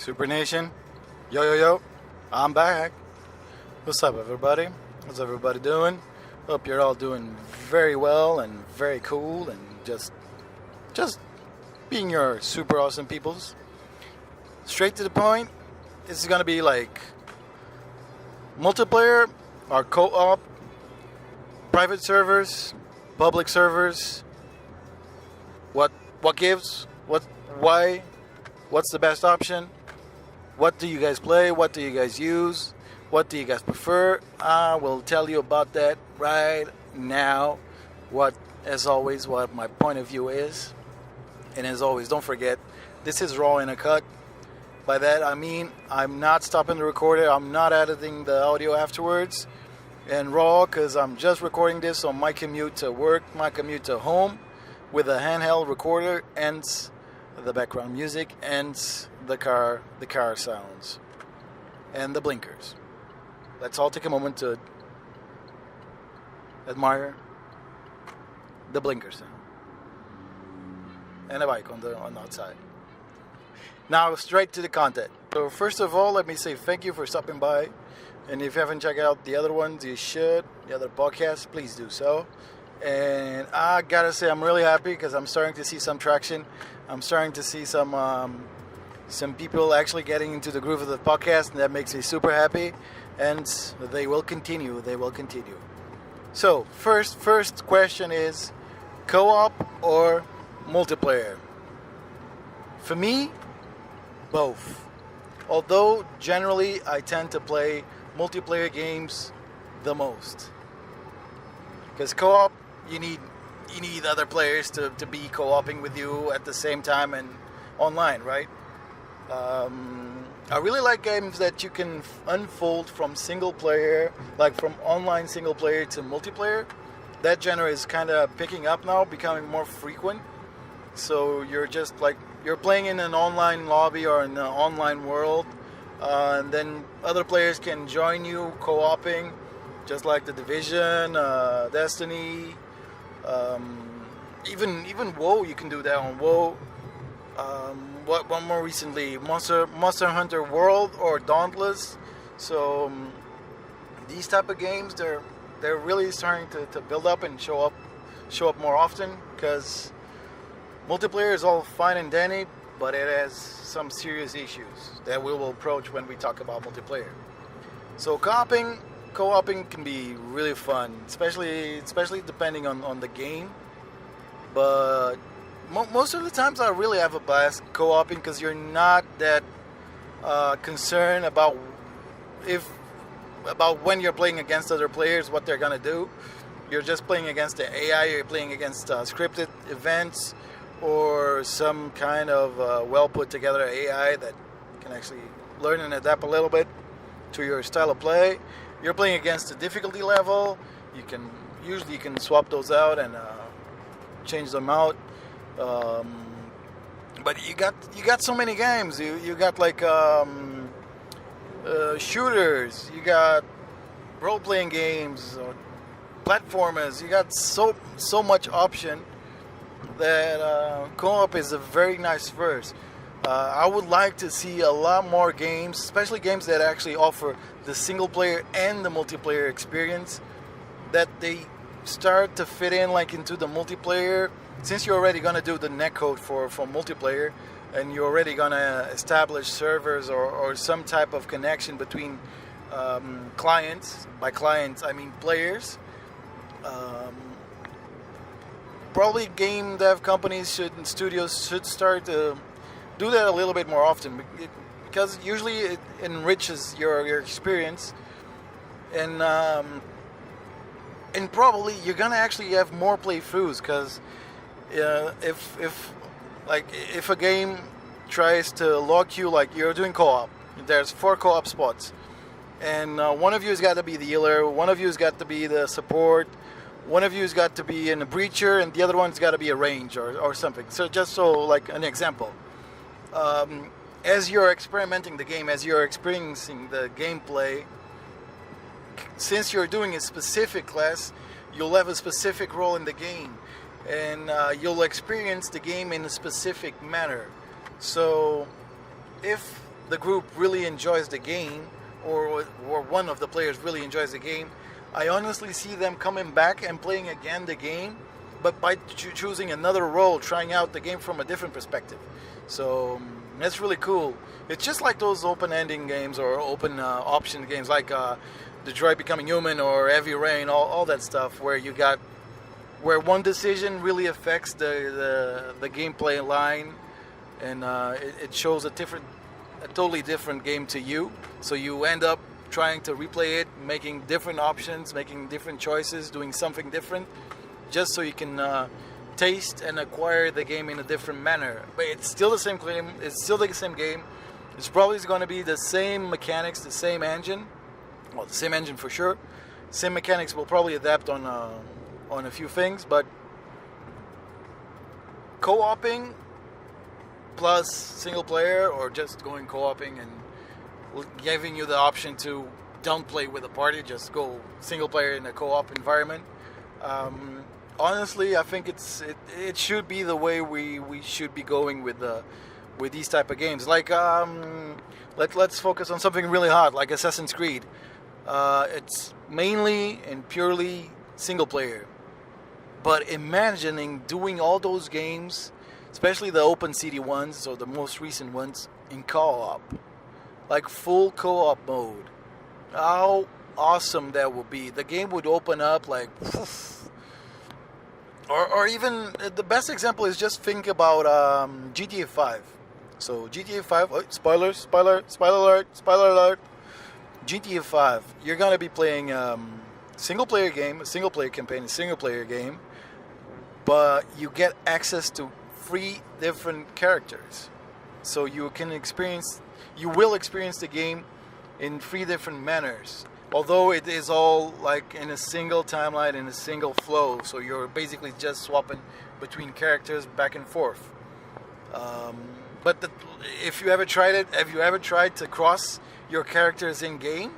Super Nation, yo, I'm back. What's up, everybody? How's everybody doing? Hope you're all doing very well and very cool and just being your super awesome peoples. Straight to the point. This is gonna be like multiplayer or co-op, private servers, public servers. What gives? Why? What's the best option? What do you guys play? What do you guys use? What do you guys prefer? I will tell you about that right now. As always, what my point of view is. And as always, don't forget, this is raw in a cut. By that I mean I'm not stopping the recorder. I'm not editing the audio afterwards. And raw because I'm just recording this on my commute to work, my commute to home, with a handheld recorder and the background music and the car sounds and the blinkers. Let's all take a moment to admire the blinker sound and a bike on the outside. Now straight to the content. So first of all, let me say thank you for stopping by. And if you haven't checked out the other ones, you should. The other podcasts, please do so. And I gotta say, I'm really happy because I'm starting to see some traction. I'm starting to see some people actually getting into the groove of the podcast, and that makes me super happy. And they will continue. So first question is co-op or multiplayer? For me, both. Although generally I tend to play multiplayer games the most. Because co-op, you need other players to be co-oping with you at the same time and online, right? I really like games that you can unfold from single player, like from online single player to multiplayer. That genre is kind of picking up now, becoming more frequent. So you're just like, you're playing in an online lobby or in an online world, and then other players can join you co-oping, just like The Division, Destiny, even WoW. You can do that on WoW. What more recently? Monster Hunter World or Dauntless. So these type of games, they're really starting to build up and show up more often, because multiplayer is all fine and dandy, but it has some serious issues that we will approach when we talk about multiplayer. So co-oping can be really fun, especially depending on the game. But most of the times I really have a blast co-oping, because you're not that concerned about when you're playing against other players, what they're gonna do. You're just playing against the AI. You're playing against scripted events or some kind of well put together AI that can actually learn and adapt a little bit to your style of play. You're playing against the difficulty level. You can swap those out and change them out. But you got so many games. You got like shooters. You got role playing games, or platformers. You got so much option that co-op is a very nice verse. I would like to see a lot more games, especially games that actually offer the single player and the multiplayer experience, that they start to fit in like into the multiplayer. Since you're already going to do the netcode for multiplayer, and you're already going to establish servers or some type of connection between clients. By clients, I mean players. Probably game dev companies and studios should start to do that a little bit more often, because usually it enriches your experience, and probably you're gonna actually have more playthroughs, because if a game tries to lock you, like you're doing co-op, there's 4 co-op spots, and one of you has got to be the healer, one of you has got to be the support, one of you has got to be in a breacher, and the other one's got to be a range or something. So just so like an example, as you're experimenting the game, as you're experiencing the gameplay, since you're doing a specific class, you'll have a specific role in the game, and you'll experience the game in a specific manner. So if the group really enjoys the game, or one of the players really enjoys the game, I honestly see them coming back and playing again the game, but by choosing another role, trying out the game from a different perspective. So that's really cool. It's just like those open-ending games or open option games, like Detroit Becoming Human or Heavy Rain, all that stuff, where one decision really affects the gameplay line, and it shows a totally different game to you. So you end up trying to replay it, making different options, making different choices, doing something different, just so you can taste and acquire the game in a different manner. But it's still the same game. It's still the same game. It's probably going to be the same mechanics, the same engine. Well, the same engine for sure. Same mechanics will probably adapt on a few things, but co-oping plus single player, or just going co-oping and giving you the option to don't play with a party, just go single player in a co-op environment. Honestly, I think it should be the way we should be going with these type of games. Like let's focus on something really hot, like Assassin's Creed. It's mainly and purely single player, but imagining doing all those games, especially the open city ones or the most recent ones, in co-op, like full co-op mode. How awesome that would be. The game would open up like poof. Or even the best example is just think about GTA 5. So GTA 5, spoiler alert. GTA 5, you're gonna be playing single player game, a single player campaign, a single player game, but you get access to 3 different characters. So you will experience the game in 3 different manners. Although it is all like in a single timeline, in a single flow, so you're basically just swapping between characters back and forth. But if you ever tried it, have you ever tried to cross your characters in game?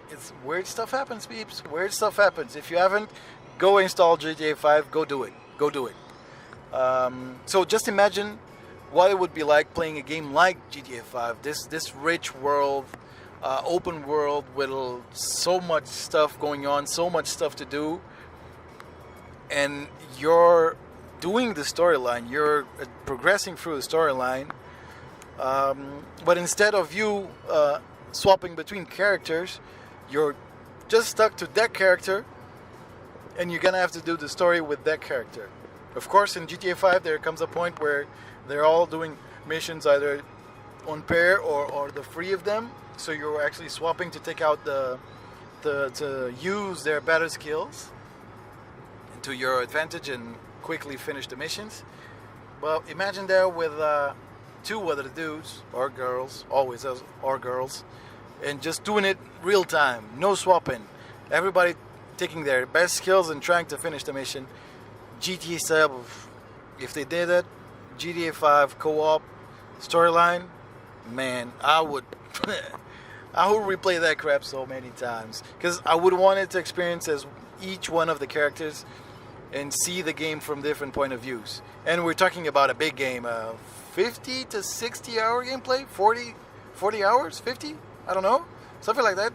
It's weird stuff happens, peeps. Weird stuff happens. If you haven't, go install GTA 5. Go do it. Go do it. So just imagine what it would be like playing a game like GTA 5. This rich world. Open world with so much stuff going on, so much stuff to do, and you're doing the storyline, you're progressing through the storyline, but instead of you swapping between characters, you're just stuck to that character, and you're gonna have to do the story with that character. Of course, in GTA 5 there comes a point where they're all doing missions either on pair or the 3 of them. So you're actually swapping to take out to use their better skills to your advantage and quickly finish the missions. Well, imagine that with 2 other dudes or girls, always or girls, and just doing it real time, no swapping. Everybody taking their best skills and trying to finish the mission. GTA style, if they did it, GTA 5 co-op storyline, man, I would replay that crap so many times, because I would want it to experience as each one of the characters and see the game from different point of views. And we're talking about a big game, 50 to 60 hour gameplay, 40 hours, 50, I don't know, something like that.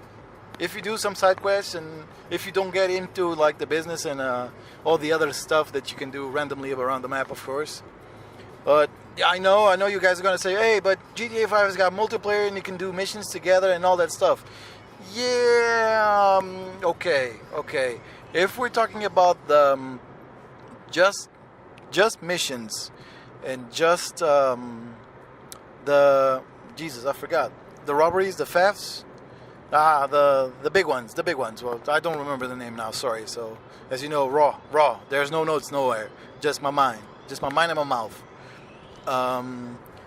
If you do some side quests and if you don't get into like the business and all the other stuff that you can do randomly around the map, of course. But I know you guys are going to say, hey, but GTA 5 has got multiplayer and you can do missions together and all that stuff. Yeah, okay. If we're talking about the just missions and just the robberies, the thefts, the big ones. Well, I don't remember the name now, sorry. So, as you know, raw. There's no notes nowhere. Just my mind and my mouth.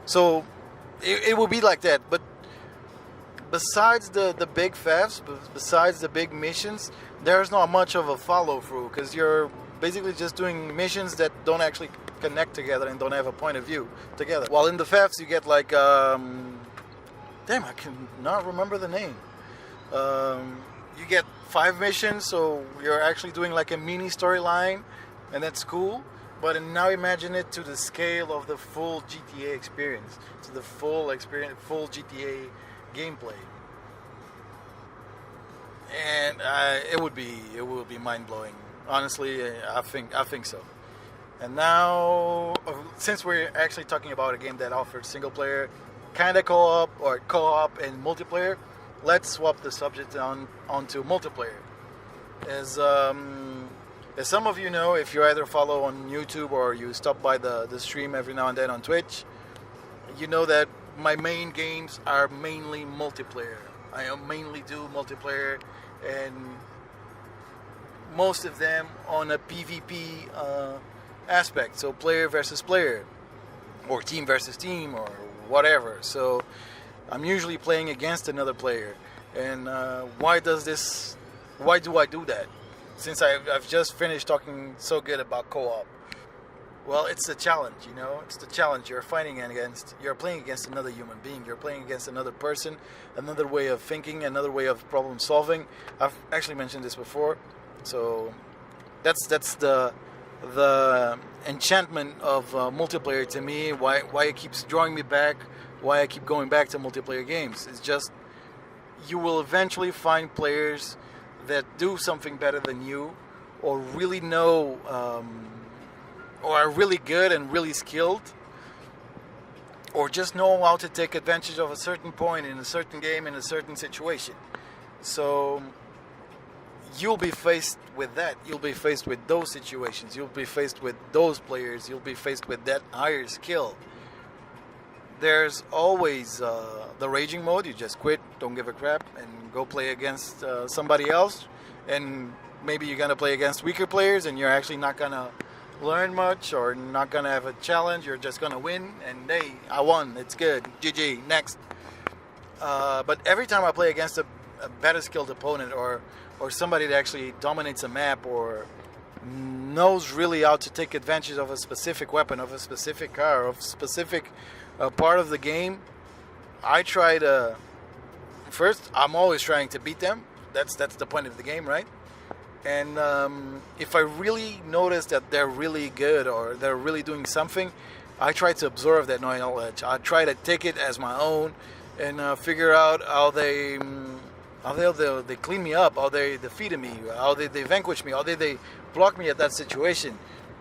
So it will be like that, but besides the big thefts, besides the big missions, there's not much of a follow through, because you're basically just doing missions that don't actually connect together and don't have a point of view together. While in the thefts you get like damn, I cannot remember the name. You get 5 missions, so you're actually doing like a mini storyline, and that's cool. But now imagine it to the scale of the full GTA experience, to the full experience, full GTA gameplay, and it will be mind blowing. Honestly, I think so. And now, since we're actually talking about a game that offers single player, kind of co-op or co-op and multiplayer, let's swap the subject onto multiplayer. As some of you know, if you either follow on YouTube or you stop by the stream every now and then on Twitch, you know that my main games are mainly multiplayer. I mainly do multiplayer, and most of them on a PvP aspect, so player versus player, or team versus team, or whatever. So I'm usually playing against another player. And why do I do that? Since I've just finished talking so good about co-op. Well, it's the challenge, you know. It's the challenge you're playing against another human being. You're playing against another person, another way of thinking, another way of problem solving. I've actually mentioned this before. So that's the enchantment of multiplayer to me. Why it keeps drawing me back. Why I keep going back to multiplayer games. It's just you will eventually find players that do something better than you, or really know, or are really good and really skilled, or just know how to take advantage of a certain point in a certain game in a certain situation. So you'll be faced with that. You'll be faced with those situations. You'll be faced with those players. You'll be faced with that higher skill. There's always the raging mode. You just quit, don't give a crap, and go play against somebody else. And maybe you're going to play against weaker players, and you're actually not going to learn much or not going to have a challenge. You're just going to win, and hey, I won. It's good. GG. Next. But every time I play against a better skilled opponent, or somebody that actually dominates a map, or knows really how to take advantage of a specific weapon, of a specific car, of a specific part of the game, I try to... First, I'm always trying to beat them. That's the point of the game, right? And if I really notice that they're really good or they're really doing something, I try to absorb that knowledge. I try to take it as my own and figure out how they clean me up, how they defeated me, how they vanquish me, how they block me at that situation.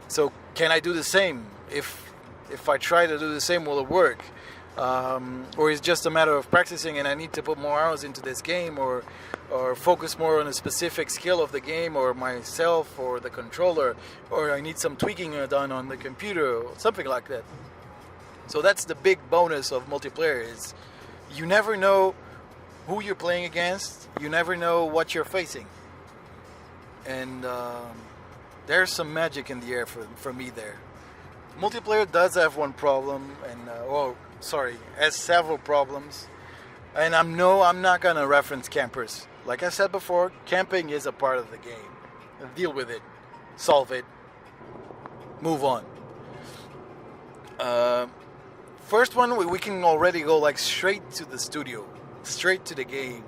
So can I do the same? If I try to do the same, will it work? Or is it just a matter of practicing and I need to put more hours into this game, or focus more on a specific skill of the game, or myself, or the controller, or I need some tweaking done on the computer, or something like that. So that's the big bonus of multiplayer, is you never know who you're playing against, you never know what you're facing. And there's some magic in the air for me there. Multiplayer does have one problem, and has several problems. And I'm not gonna reference campers. Like I said before, camping is a part of the game. Deal with it, solve it, move on. First one, we can already go like straight to the studio, straight to the game.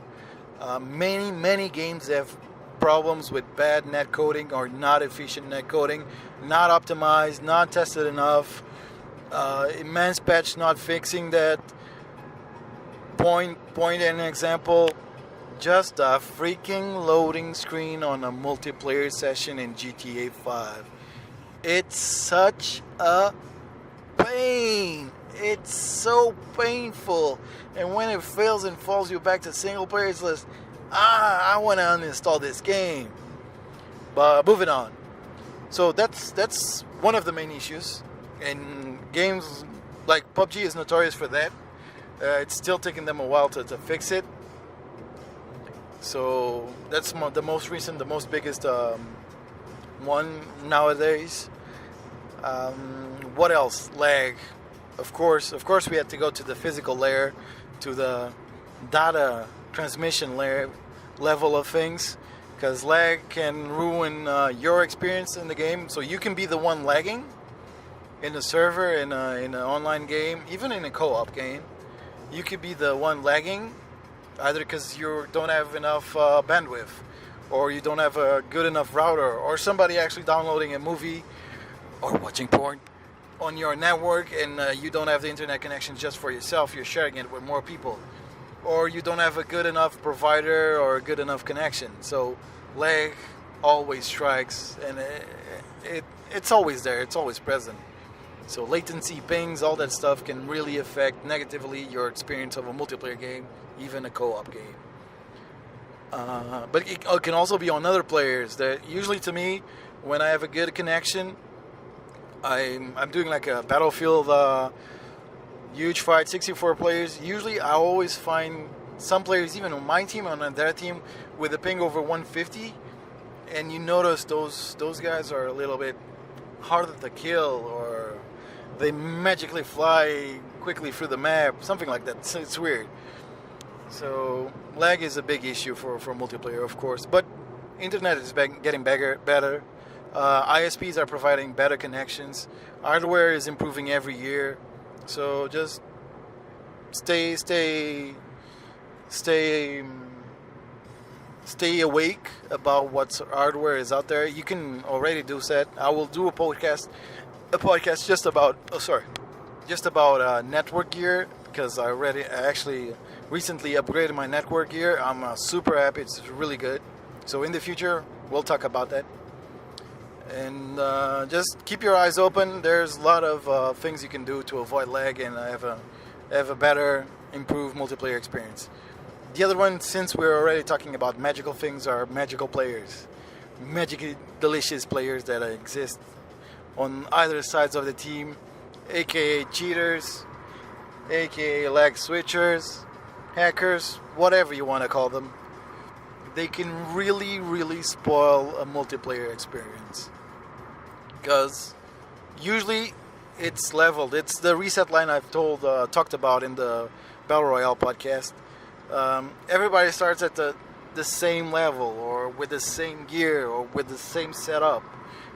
Many games have problems with bad net coding or not efficient net coding, not optimized, not tested enough. Immense patch not fixing that. Point an example. Just a freaking loading screen on a multiplayer session in GTA 5. It's such a pain. It's so painful. And when it fails and falls you back to single player, it's like, I want to uninstall this game. But moving on. So that's one of the main issues. And games like PUBG is notorious for that. It's still taking them a while to fix it. So that's the most recent, the most biggest one nowadays. What else? Lag. Of course, we had to go to the physical layer, to the data transmission layer level of things, because lag can ruin your experience in the game. So you can be the one lagging in the server, in an online game, even in a co-op game. You could be the one lagging, either because you don't have enough bandwidth, or you don't have a good enough router, or somebody actually downloading a movie or watching porn on your network, and you don't have the internet connection just for yourself, you're sharing it with more people, or you don't have a good enough provider or a good enough connection. So lag always strikes, and it's always there, it's always present. So latency, pings, all that stuff can really affect negatively your experience of a multiplayer game, even a co-op game. But it can also be on other players. That usually, to me, when I have a good connection, I'm doing like a Battlefield huge fight, 64 players. Usually, I always find some players, even on my team and on their team, with a ping over 150, and you notice those guys are a little bit harder to kill, or they magically fly quickly through the map, something like that. It's weird. So lag is a big issue for multiplayer, of course, but internet is getting better. ISPs are providing better connections. Hardware is improving every year. So just stay awake about what hardware is out there. You can already do that. I will do a podcast just about network gear, because I actually recently upgraded my network gear. I'm super happy. It's really good. So in the future, we'll talk about that. And just keep your eyes open. There's a lot of things you can do to avoid lag and have a better, improved multiplayer experience. The other one, since we're already talking about magical things, are magical players. Magically delicious players that exist on either sides of the team, aka cheaters, aka lag switchers, hackers, whatever you want to call them. They can really, really spoil a multiplayer experience. Because usually it's leveled. It's the reset line I've talked about in the Battle Royale podcast. Everybody starts at the same level, or with the same gear, or with the same setup.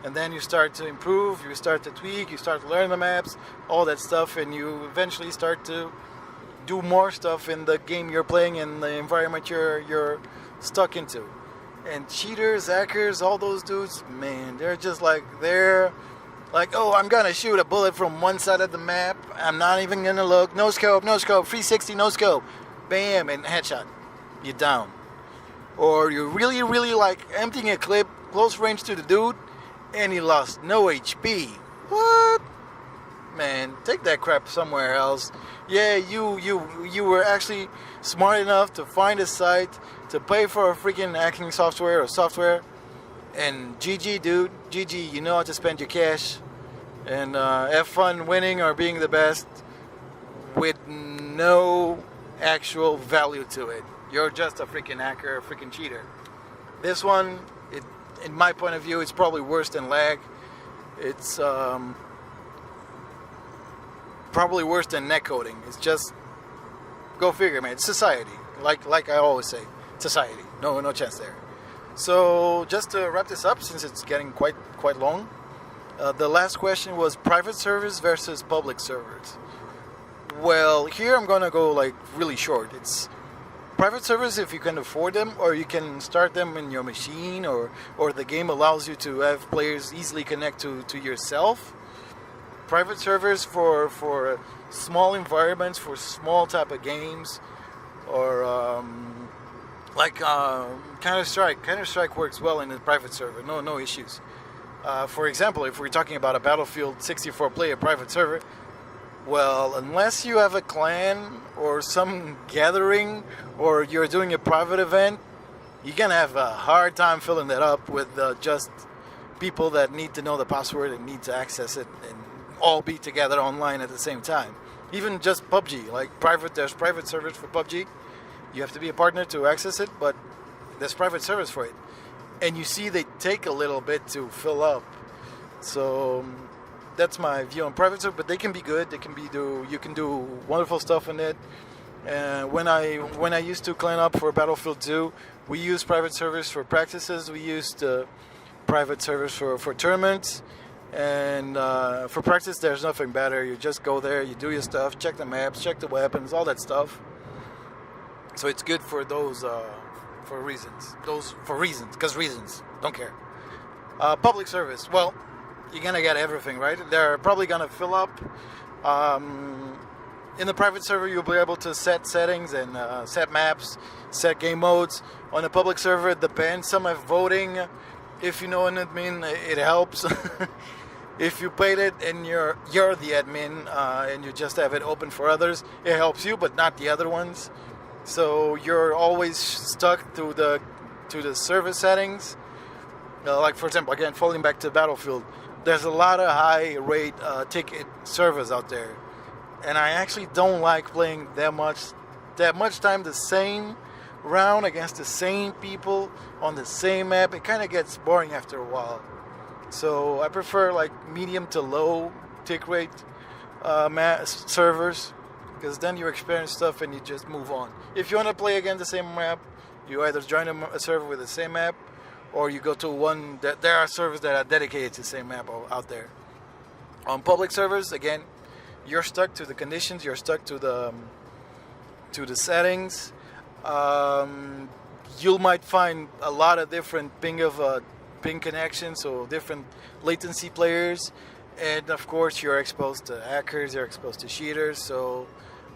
And then you start to improve, you start to tweak, you start to learn the maps, all that stuff, and you eventually start to do more stuff in the game you're playing, in the environment you're stuck into. And cheaters, hackers, all those dudes, man, they're like, oh, I'm gonna shoot a bullet from one side of the map, I'm not even gonna look, no scope, 360, no scope, bam, and headshot, you're down. Or you're really, really like emptying a clip, close range to the dude, and he lost no HP. What? Man, take that crap somewhere else. Yeah, you were actually smart enough to find a site, to pay for a freaking hacking software, and GG, dude, GG, you know how to spend your cash, and have fun winning or being the best with no actual value to it. You're just a freaking hacker, a freaking cheater. This one, in my point of view, it's probably worse than lag. It's probably worse than netcoding. It's just, go figure, man. It's society. Like I always say, society. No chance there. So just to wrap this up, since it's getting quite long, the last question was private servers versus public servers. Well, here I'm gonna go like really short. It's private servers if you can afford them, or you can start them in your machine, or the game allows you to have players easily connect to yourself. Private servers for small environments, for small type of games, or like Counter-Strike. Counter-Strike works well in a private server, no issues. For example, if we're talking about a Battlefield 64 player private server, well, unless you have a clan or some gathering, or you're doing a private event, you're gonna have a hard time filling that up with just people that need to know the password and need to access it and all be together online at the same time. Even just PUBG, like there's private servers for PUBG. You have to be a partner to access it, but there's private servers for it. And you see they take a little bit to fill up. So that's my view on private servers, but they can be good. You can do wonderful stuff in it. When I used to clan up for Battlefield 2, we used private servers for practices. We used private servers for tournaments. And for practice, there's nothing better. You just go there, you do your stuff, check the maps, check the weapons, all that stuff. So it's good for those reasons. Don't care. Public service. Well, you're gonna get everything, right? They're probably gonna fill up. In the private server, you'll be able to set settings and set maps, set game modes. On the public server, it depends. Some have voting. If you know what I mean, it helps. If you paid it and you're the admin and you just have it open for others, it helps you, but not the other ones. So you're always stuck to the server settings. Like for example, again, falling back to Battlefield, there's a lot of high rate ticket servers out there, and I actually don't like playing that much time the same round against the same people on the same map. It kind of gets boring after a while. So I prefer like medium to low tick rate servers, because then you experience stuff and you just move on. If you want to play again the same map, you either join a server with the same map, or you go to one that there are servers that are dedicated to the same map out there. On public servers, again, you're stuck to the conditions, you're stuck to the settings. You might find a lot of different ping connections, so different latency players, and of course you're exposed to hackers, you're exposed to cheaters.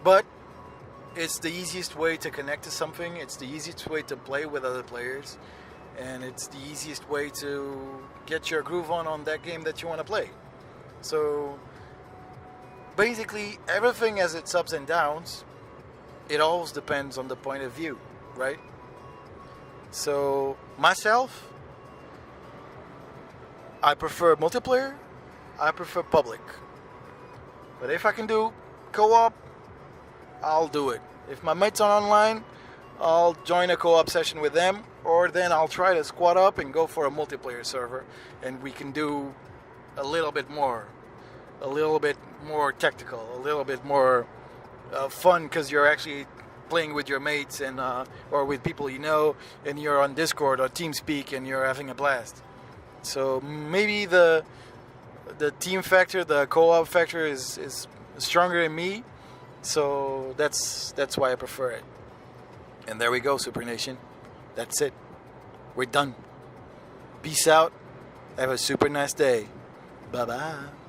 But it's the easiest way to connect to something, it's the easiest way to play with other players, and it's the easiest way to get your groove on that game that you want to play. So basically everything has its ups and downs. It always depends on the point of view, right? So myself, I prefer multiplayer, I prefer public. But if I can do co-op, I'll do it. If my mates are online, I'll join a co-op session with them, or then I'll try to squad up and go for a multiplayer server, and we can do a little bit more tactical, a little bit more fun, because you're actually playing with your mates and or with people you know, and you're on Discord or TeamSpeak and you're having a blast. So maybe the team factor, the co-op factor is stronger in me, so that's why I prefer it. And there we go, Super Nation. That's it. We're done. Peace out. Have a super nice day. Bye-bye.